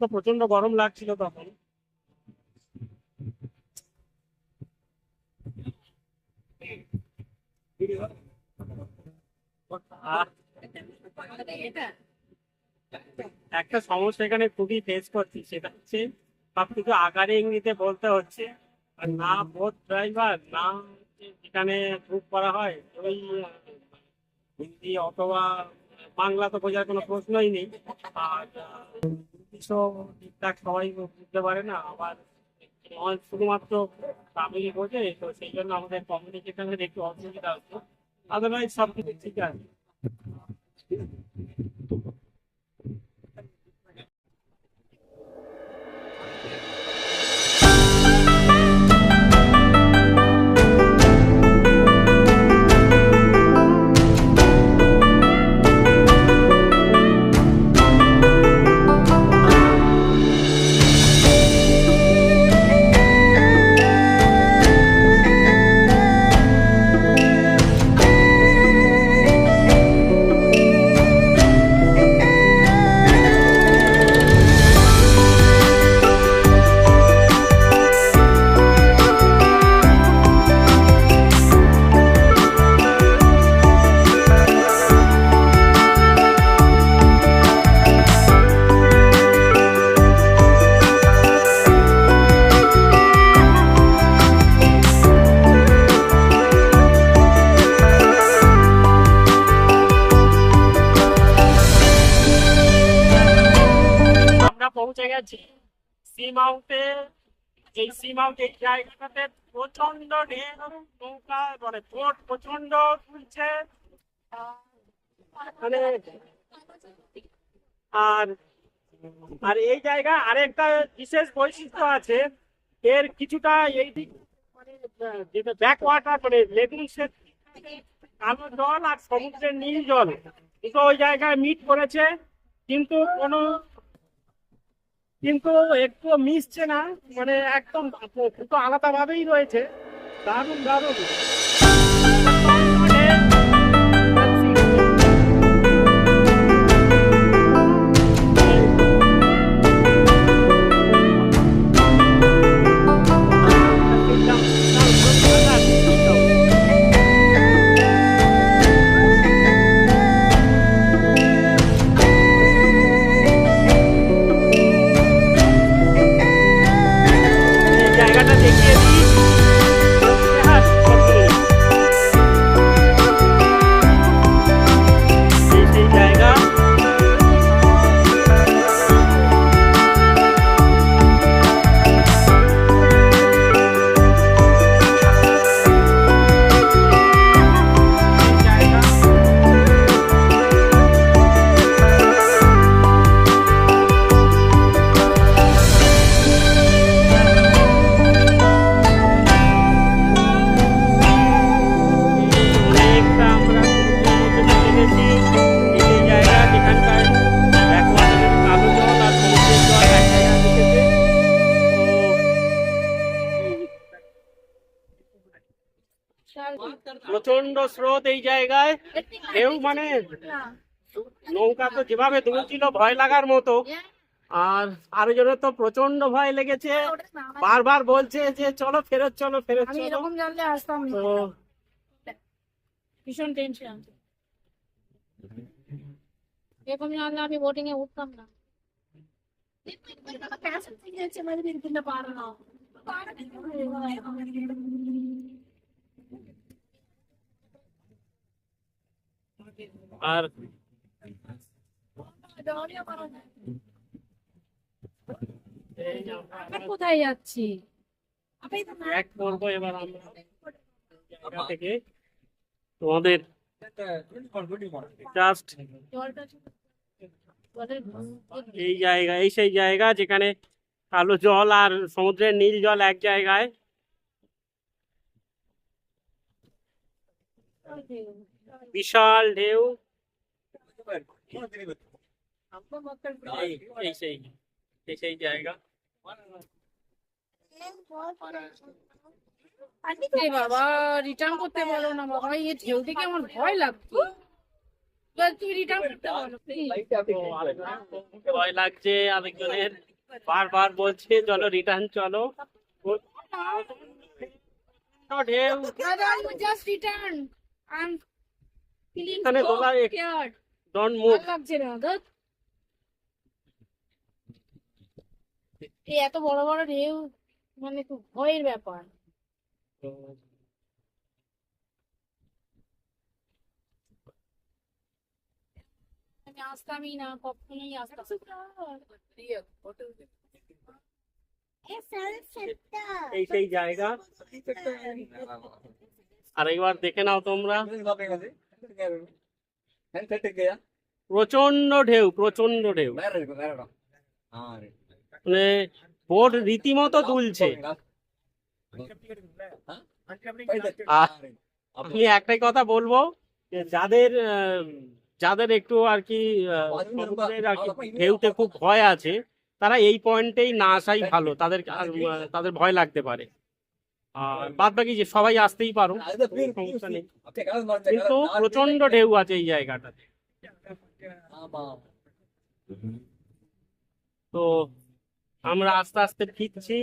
তো প্রচন্ড গরম লাগছিল তখন। আর একটা সমস্যা এখানে খুবই ফেস করছি, সেটা হচ্ছে সবকিছু আকারে ইংরেজিতে বলতে হচ্ছে। আর না বোট ড্রাইভার, না যেখানে বুক করা হয় ওই হিন্দি অথবা বাংলা তো বোঝার কোনো প্রশ্নই নেই। আর ইংলিশও ঠিকঠাক সবাই বুঝতে পারে না, আবার শুধুমাত্র তামিল বোঝে, তো সেই জন্য আমাদের কমিউনিকেশনের একটু অসুবিধা হচ্ছে। আদারওয়াইজ সব কিছু ঠিক আছে। আমরা পৌঁছে গেছি সি মাউন্টে। এই সি মাউন্ট এই জায়গাটাতে প্রচন্ড ঢেউ, নৌকা মানে বোট প্রচন্ড তুলছে। মানে আর আর এই জায়গা আরেকটা বিশেষ বৈশিষ্ট্য আছে, এর কিছুটা এই দিক মানে যেটা ব্যাক ওয়াটার মানে লেগুন কালো জল আর সমুদ্রের নীল জল দুটো ওই জায়গায় মিট করেছে, কিন্তু কোনো কিন্তু একটু মিশছে না, মানে একদম দুটো আলাদা ভাবেই রয়েছে। দারুণ দারুণ। জায়গাটা দেখিয়ে দিই। সেই জায়গা প্রচন্ড স্রোত এই জায়গায়, কেউ মানে নৌকা তো যেভাবে দুলছিল ভয় লাগার মতো। আর আরেকজনের তো প্রচন্ড ভয় লেগেছে, বারবার বলছে যে চলো ফেরত চলো ফেরত চলো। এরকম জানলে আসতাম না, তো ভীষণ টেনশন। এরকম জানলে আমি বোটিং এ উঠতাম না। আর কোথায় যাচ্ছি ব্যাক করবো এবার আমরা জায়গা থেকে। তোমাদের জাস্ট এই জায়গা, এই সেই জায়গা যেখানে কালো জল আর সমুদ্রের নীল জল এক জায়গায়। বিশাল ঢেউ। এই সেই জায়গা। বাবা রিটার্ন করতে বলো না বাবা, এই ঢেউ থেকে আমার ভয় লাগতো। এবার তুমি রিটার্ন করতে পারো please। তো ভয় লাগছে আরেকজনের, বারবার বলছে চলো রিটার্ন চলো। ঢেউ দাদা I will just return. I'm feeling এখানে so Dola scared. Don't move. ভালো লাগছে না ধুৎ। এই এত বড় বড় ঢেউ মানে খুব ভয়ের ব্যাপার। আমি আসতামই না, কখনোই আসতাম না। এই সেই জায়গা, আরেকবার দেখে নাও তোমরা। প্রচন্ড ঢেউ, প্রচন্ড ঢেউ, মানে বোট রীতিমতো দুলছে। আর আমি একটাই কথা বলবো, যে যাদের একটু আর কি সমুদ্রের আর কি ঢেউতে খুব ভয় আছে, তারা এই পয়েন্টেই না আসাই ভালো, তাদের ভয় লাগতে পারে। আর বাদ বাকি যে সবাই আসতেই পারো, সমস্যা নেই, কিন্তু প্রচন্ড ঢেউ আছে এই জায়গাটাতে। তো আমরা আস্তে আস্তে ফিরছি।